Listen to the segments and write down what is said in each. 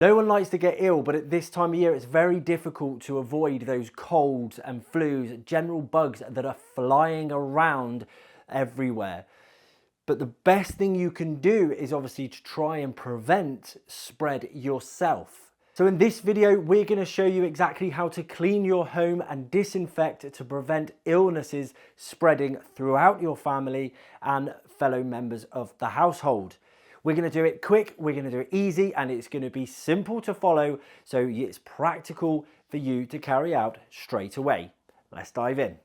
No one likes to get ill, but at this time of year, it's very difficult to avoid those colds and flus, general bugs that are flying around everywhere. But the best thing you can do is obviously to try and prevent spread yourself. So in this video, we're going to show you exactly how to clean your home and disinfect to prevent illnesses spreading throughout your family and fellow members of the household. We're going to do it quick, we're going to do it easy, and it's going to be simple to follow, so it's practical for you to carry out straight away. Let's dive in.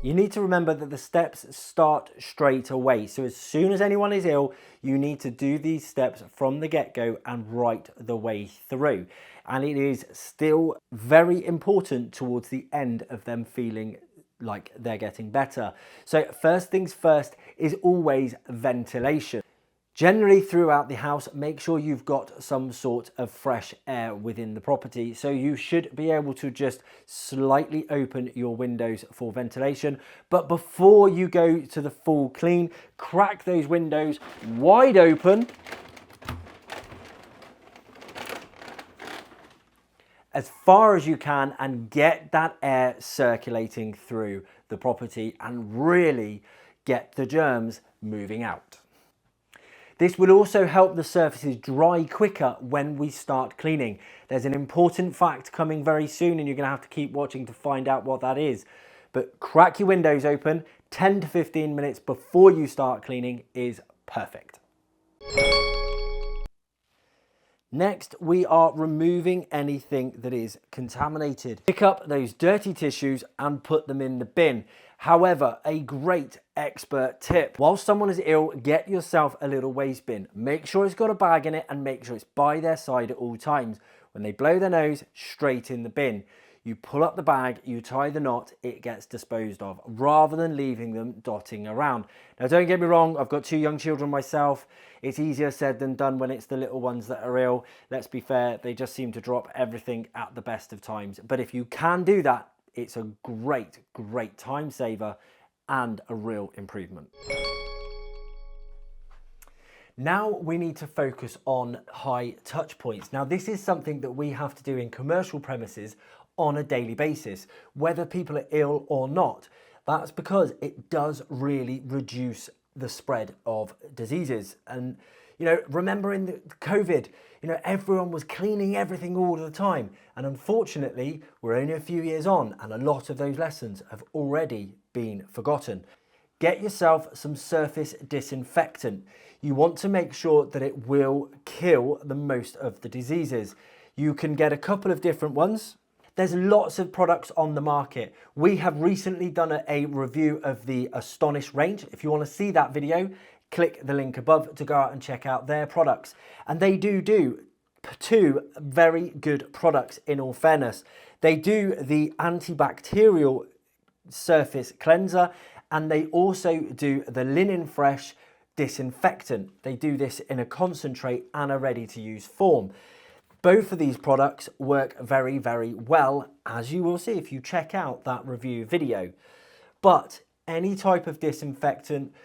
You need to remember that the steps start straight away. So as soon as anyone is ill, you need to do these steps from the get-go and right the way through. And it is still very important towards the end of them feeling like they're getting better. So first things first is always ventilation. Generally throughout the house, make sure you've got some sort of fresh air within the property. So you should be able to just slightly open your windows for ventilation. But before you go to the full clean, crack those windows wide open as far as you can and get that air circulating through the property and really get the germs moving out. This will also help the surfaces dry quicker when we start cleaning. There's an important fact coming very soon and you're going to have to keep watching to find out what that is. But crack your windows open 10 to 15 minutes before you start cleaning is perfect. Next, we are removing anything that is contaminated. Pick up those dirty tissues and put them in the bin. However, a great expert tip: while someone is ill, get yourself a little waste bin. Make sure it's got a bag in it and make sure it's by their side at all times. When they blow their nose, straight in the bin. You pull up the bag, you tie the knot, it gets disposed of, rather than leaving them dotting around. Now don't get me wrong, I've got 2 young children myself. It's easier said than done when it's the little ones that are ill. Let's be fair, they just seem to drop everything at the best of times. But if you can do that, it's a great, great time saver and a real improvement. Now we need to focus on high touch points. Now this is something that we have to do in commercial premises on a daily basis, whether people are ill or not. That's because it does really reduce the spread of diseases. And remember in the COVID, everyone was cleaning everything all the time. And unfortunately, we're only a few years on and a lot of those lessons have already been forgotten. Get yourself some surface disinfectant. You want to make sure that it will kill the most of the diseases. You can get a couple of different ones. There's lots of products on the market. We have recently done a review of the Astonish range. If you want to see that video, click the link above to go out and check out their products. And they do 2 very good products in all fairness. They do the antibacterial surface cleanser and they also do the linen fresh disinfectant. They do this in a concentrate and a ready to use form. Both of these products work very, very well, as you will see if you check out that review video. But any type of disinfectant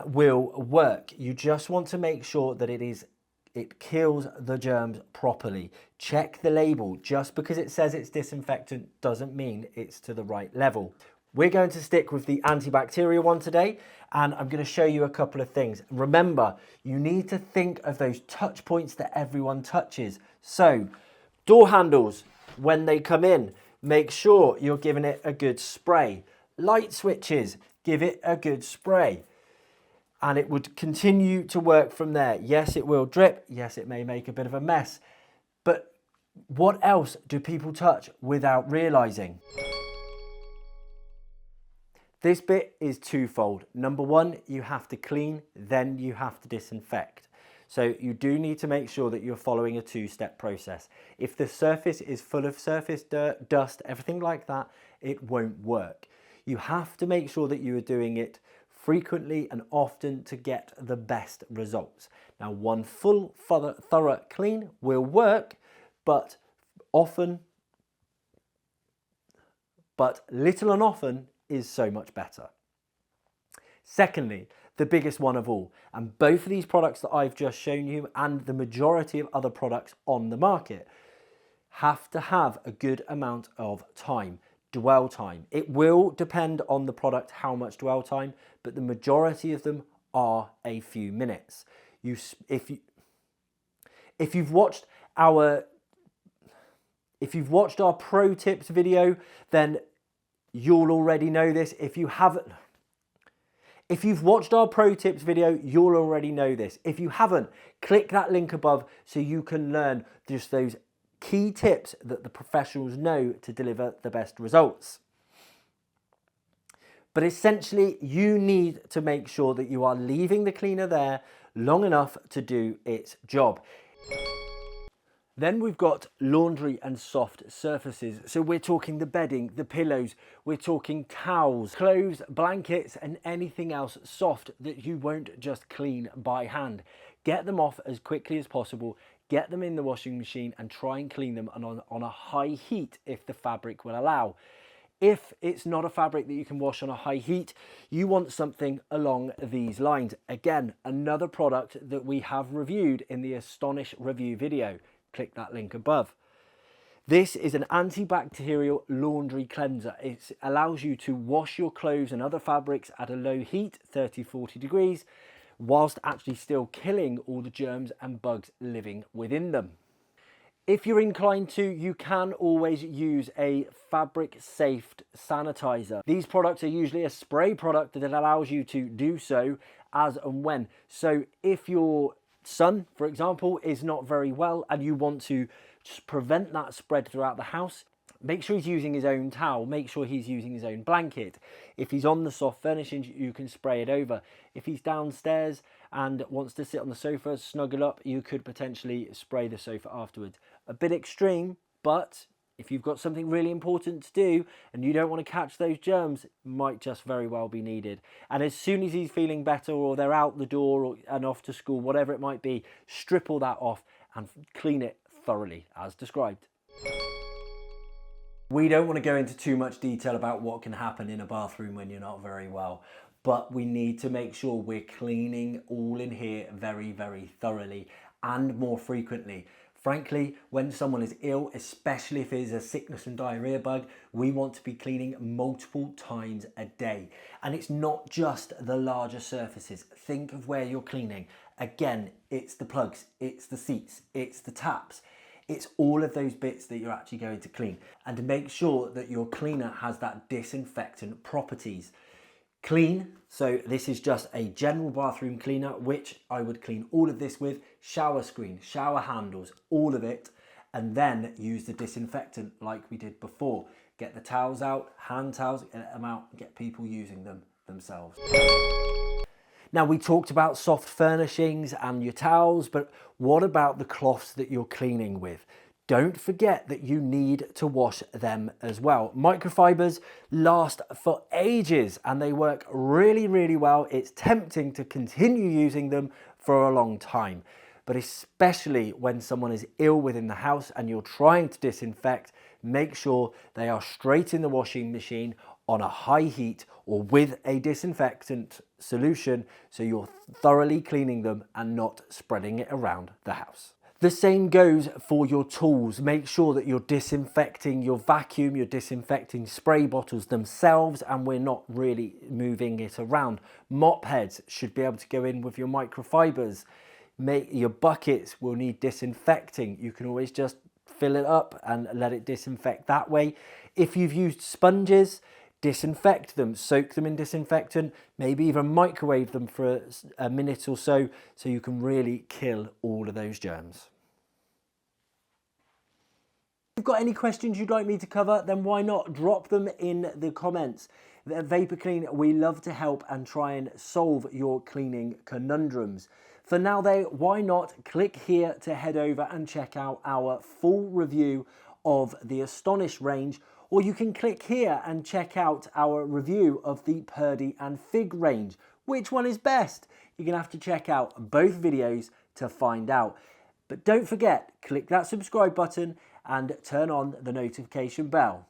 will work. You just want to make sure that it kills the germs properly. Check the label. Just because it says it's disinfectant doesn't mean it's to the right level. We're going to stick with the antibacterial one today, and I'm going to show you a couple of things. Remember, you need to think of those touch points that everyone touches. So, door handles, when they come in, make sure you're giving it a good spray. Light switches, give it a good spray. And it would continue to work from there. Yes, it will drip. Yes, it may make a bit of a mess. But what else do people touch without realizing? This bit is twofold. Number 1, you have to clean, then you have to disinfect. So you do need to make sure that you're following a 2-step process. If the surface is full of surface dirt, dust, everything like that, it won't work. You have to make sure that you are doing it frequently and often to get the best results. Now, one full, thorough clean will work, but little and often is so much better. Secondly, the biggest one of all, and both of these products that I've just shown you and the majority of other products on the market have to have a good amount of time, dwell time. It will depend on the product how much dwell time, but the majority of them are a few minutes. If you've watched our pro tips video, then you'll already know this. If you've watched our pro tips video, you'll already know this. If you haven't, click that link above so you can learn just those key tips that the professionals know to deliver the best results. But essentially, you need to make sure that you are leaving the cleaner there long enough to do its job. Then we've got laundry and soft surfaces. So we're talking the bedding, the pillows, we're talking towels, clothes, blankets, and anything else soft that you won't just clean by hand. Get them off as quickly as possible, get them in the washing machine and try and clean them on a high heat if the fabric will allow. If it's not a fabric that you can wash on a high heat, you want something along these lines. Again, another product that we have reviewed in the Astonish review video. Click that link above. This is an antibacterial laundry cleanser. It allows you to wash your clothes and other fabrics at a low heat, 30-40 degrees, whilst actually still killing all the germs and bugs living within them. If you're inclined to, you can always use a fabric-safe sanitizer. These products are usually a spray product that allows you to do so as and when. So if your son, for example, is not very well and you want to just prevent that spread throughout the house, make sure he's using his own towel, make sure he's using his own blanket. If he's on the soft furnishings, you can spray it over. If he's downstairs and wants to sit on the sofa, snuggle up, you could potentially spray the sofa afterwards. A bit extreme, but if you've got something really important to do and you don't want to catch those germs, it might just very well be needed. And as soon as he's feeling better or they're out the door and off to school, whatever it might be, strip all that off and clean it thoroughly as described. We don't want to go into too much detail about what can happen in a bathroom when you're not very well, but we need to make sure we're cleaning all in here very, very thoroughly and more frequently. Frankly, when someone is ill, especially if it is a sickness and diarrhea bug, we want to be cleaning multiple times a day. And it's not just the larger surfaces. Think of where you're cleaning. Again, it's the plugs, it's the seats, it's the taps. It's all of those bits that you're actually going to clean. And to make sure that your cleaner has that disinfectant properties. Clean, so this is just a general bathroom cleaner, which I would clean all of this with, shower screen, shower handles, all of it, and then use the disinfectant like we did before. Get the towels out, hand towels, get them out, get people using them themselves. Now, we talked about soft furnishings and your towels, but what about the cloths that you're cleaning with? Don't forget that you need to wash them as well. Microfibers last for ages and they work really, really well. It's tempting to continue using them for a long time, but especially when someone is ill within the house and you're trying to disinfect, make sure they are straight in the washing machine on a high heat or with a disinfectant solution so you're thoroughly cleaning them and not spreading it around the house. The same goes for your tools. Make sure that you're disinfecting your vacuum, you're disinfecting spray bottles themselves, and we're not really moving it around. Mop heads should be able to go in with your microfibers. Your buckets will need disinfecting. You can always just fill it up and let it disinfect that way. If you've used sponges, disinfect them, soak them in disinfectant, maybe even microwave them for a minute or so you can really kill all of those germs. If you've got any questions you'd like me to cover, then why not drop them in the comments. At Vapor Clean, we love to help and try and solve your cleaning conundrums. For now though, why not click here to head over and check out our full review of the Astonish range, or you can click here and check out our review of the Purdy and Fig range. Which one is best? You're going to have to check out both videos to find out. But don't forget, click that subscribe button and turn on the notification bell.